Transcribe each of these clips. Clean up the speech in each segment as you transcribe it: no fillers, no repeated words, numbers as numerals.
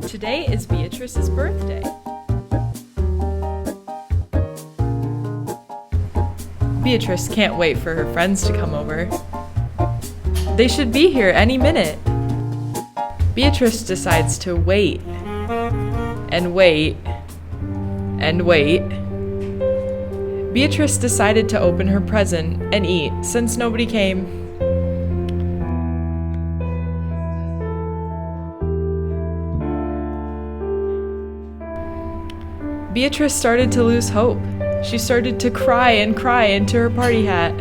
Today is Beatrice's birthday. Beatrice can't wait for her friends to come over. They should be here any minute. Beatrice decides to wait and wait and wait. Beatrice decided to open her present and eat since nobody came. Beatrice started to lose hope. She started to cry into her party hat.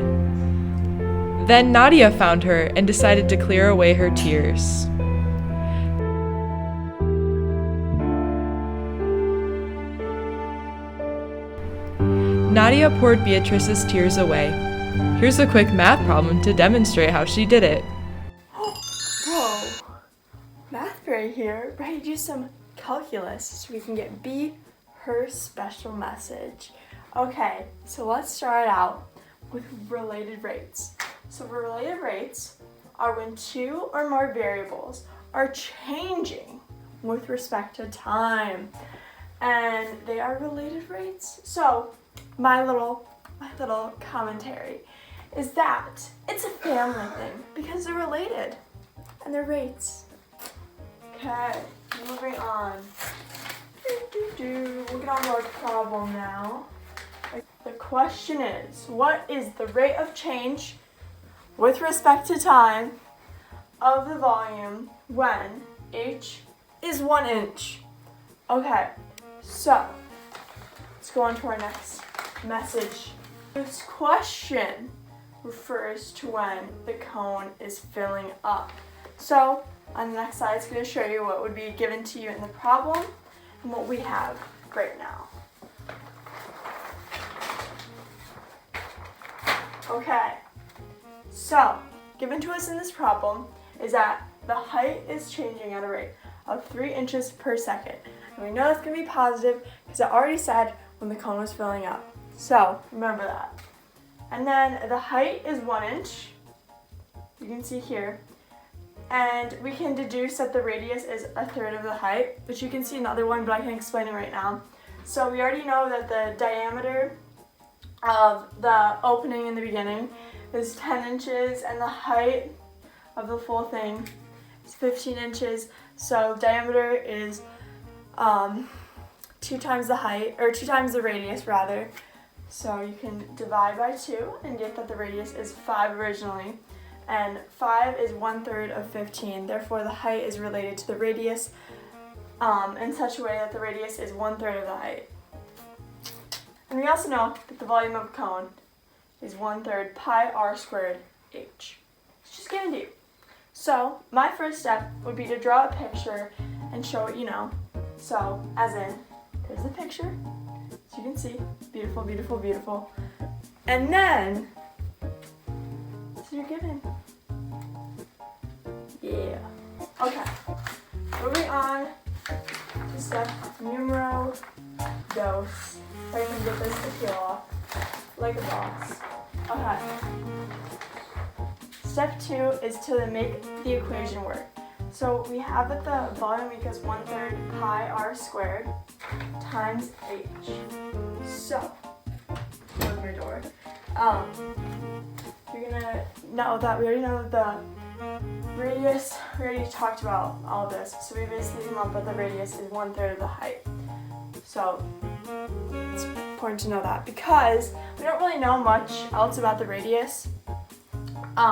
Then Nadia found her and decided to clear away her tears. Nadia poured Beatrice's tears away. Here's a quick math problem to demonstrate how she did it. Whoa, math right here. Ready to do some calculus so we can get B, her special message. Okay, so let's start out with related rates. So related rates are when two or more variables are changing with respect to time. And they are related rates. So my little commentary is that it's a family thing because they're related and they're rates. Okay, moving on. We'll get on to our problem now. The question is, what is the rate of change with respect to time of the volume when h is 1 inch? Okay, so let's go on to our next message. This question refers to when the cone is filling up. So on the next slide, it's going to show you what would be given to you in the problem and what we have right now. Okay, so given to us in this problem is that the height is changing at a rate of 3 inches per second. And we know that's going to be positive because I already said when the cone was filling up. So remember that. And then the height is 1 inch. You can see here. And we can deduce that the radius is 1/3 of the height, which you can see another one, but I can explain it right now. So we already know that the diameter of the opening in the beginning is 10 inches and the height of the full thing is 15 inches. So diameter is 2 times the height, or 2 times the radius rather. So you can divide by 2 and get that the radius is 5 originally. And 5 is 1/3 of 15. Therefore the height is related to the radius in such a way that the radius is 1/3 of the height. And we also know that the volume of a cone is 1/3 pi r squared h. It's just given to you. So my first step would be to draw a picture and show what you know. So as in, there's the picture. So you can see, beautiful, beautiful, beautiful. And then, so you're given. Yeah. Okay. Moving on to step numero dos. If I can get this to peel off like a box. Okay. Step 2 is to make the equation work. So we have that the volume equals 1/3 pi r squared times h. So, close my door. You're gonna know that we already know that the radius, we already talked about all this. So we basically come up with the radius is 1/3 of the height. So it's important to know that because we don't really know much else about the radius.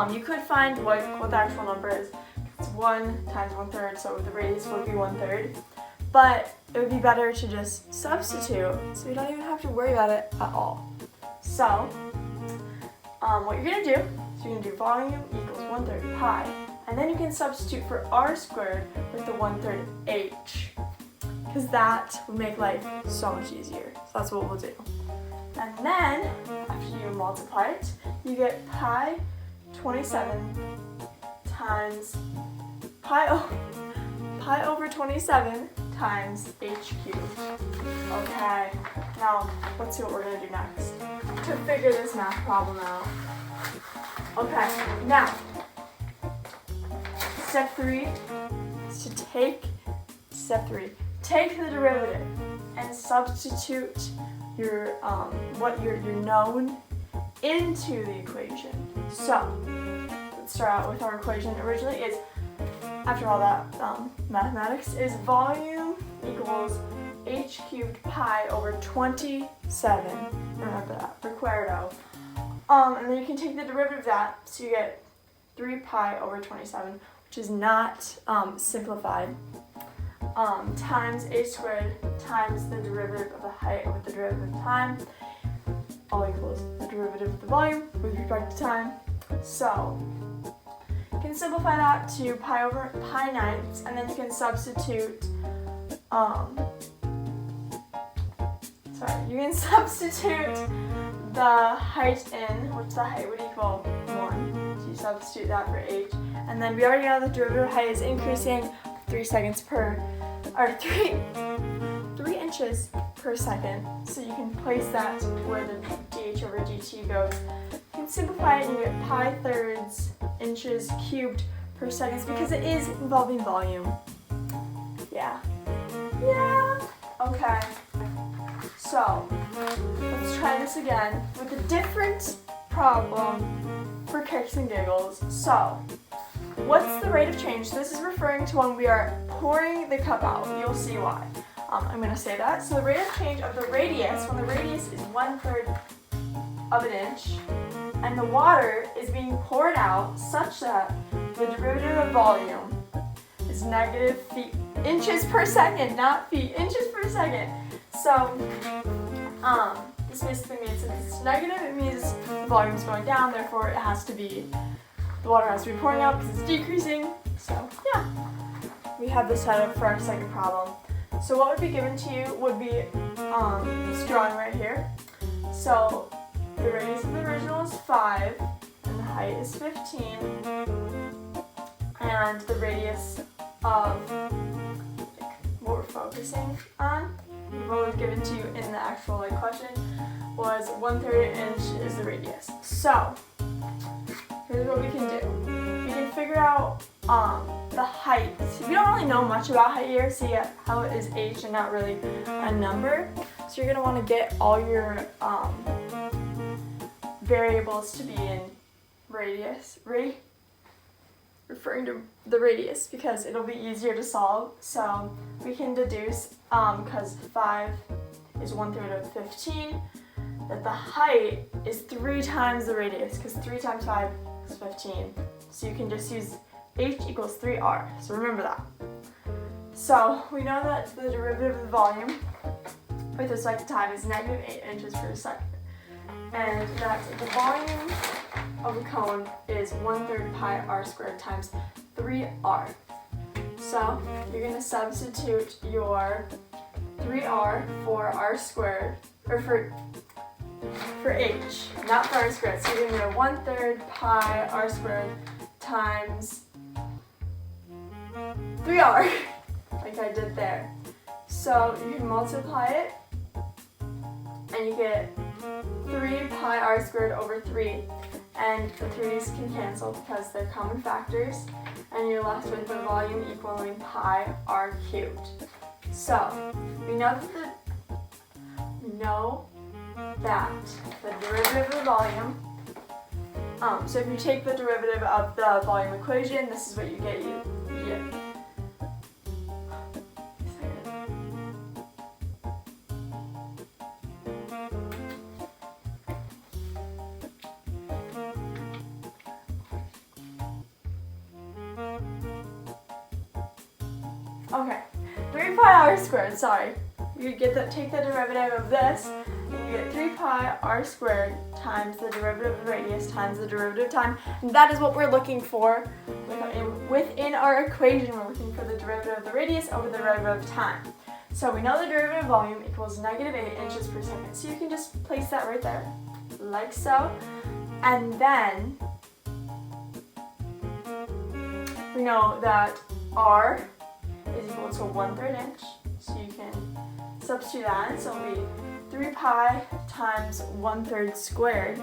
You could find what the actual number is. It's 1 times 1/3, so the radius would be 1/3. But it would be better to just substitute so you don't even have to worry about it at all. So what you're going to do is you're going to do volume equals 1/3 pi. And then you can substitute for r squared with the 1/3 h. Because that would make life so much easier. So that's what we'll do. And then, after you multiply it, you get pi 27 times pi over 27 times h cubed. Okay, now let's see what we're going to do next to figure this math problem out. Okay, now, step 3 is to take the derivative and substitute your what you're known into the equation. So let's start out with our equation. Originally is, after all that mathematics, is volume equals h cubed pi over 27. Remember that, required. And then you can take the derivative of that, so you get 3 pi over 27, which is not simplified, times h squared times the derivative of the height over the derivative of time, all equals the derivative of the volume with respect to time. So you can simplify that to pi over pi ninths, and then you can substitute the height in, which the height would equal 1. So you substitute that for h. And then we already know the derivative of height is increasing 3 inches per second. So you can place that where the dh over dt goes. You can simplify it and you get pi thirds inches cubed per second because it is involving volume. Yeah. Okay. So let's try this again with a different problem for kicks and giggles. So what's the rate of change? This is referring to when we are pouring the cup out. You'll see why. I'm going to say that. So the rate of change of the radius, when the radius is 1/3 of an inch, and the water is being poured out such that the derivative of volume is negative inches per second, not feet, inches per second. So this basically means if it's negative, it means the volume is going down, therefore the water has to be pouring out because it's decreasing. So yeah, we have this set up for our second problem. So what would be given to you would be this drawing right here. So the radius of the original is 5, and the height is 15, and the radius of what we're focusing on, what was given to you in the actual question, was 1/3 inch is the radius. So here's what we can do. We can figure out the height. We don't really know much about height here, so yeah, how it is h and not really a number. So you're going to want to get all your variables to be in radius, referring to the radius, because it'll be easier to solve. So we can deduce, because 5 is 1/3 of 15, that the height is 3 times the radius, because 3 times 5 is 15. So you can just use h equals 3r. So remember that. So we know that the derivative of the volume with respect to time is negative 8 inches per second. And that the volume of a cone is 1/3 pi r squared times 3r. So you're going to substitute your 3r for r squared, or for h, not for r squared. So you're going to get 1/3 pi r squared times 3r, like I did there. So you can multiply it, and you get 3 pi r squared over 3, and the 3's can cancel because they're common factors, and you're left with the volume equaling pi r cubed. So we know that the derivative of the volume, so if you take the derivative of the volume equation, this is what you get. Okay, 3 pi r squared, sorry. You take the derivative of this, and you get 3 pi r squared times the derivative of the radius times the derivative of time. And that is what we're looking for within our equation. We're looking for the derivative of the radius over the derivative of time. So we know the derivative of volume equals negative 8 inches per second. So you can just place that right there, like so. And then we know that r is equal to 1/3 inch, so you can substitute that in. So it'll be 3 pi times 1/3 squared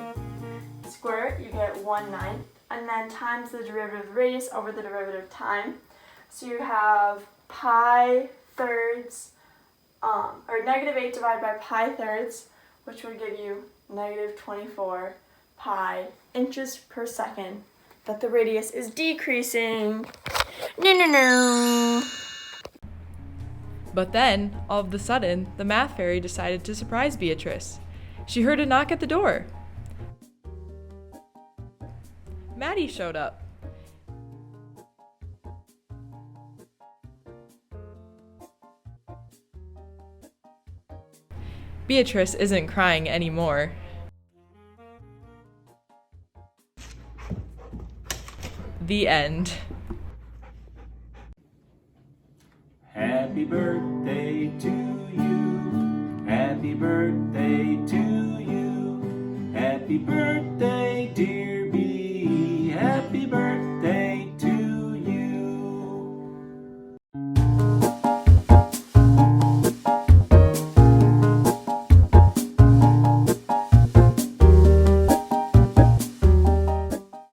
is square it, you get 1/9, and then times the derivative of the radius over the derivative of time. So you have pi thirds, or -8 divided by pi thirds, which would give you -24 pi inches per second that the radius is decreasing. No. But then, all of a sudden, the math fairy decided to surprise Beatrice. She heard a knock at the door. Maddy showed up. Beatrice isn't crying anymore. The end. Happy birthday to you. Happy birthday to you. Happy birthday, dear B. Happy birthday.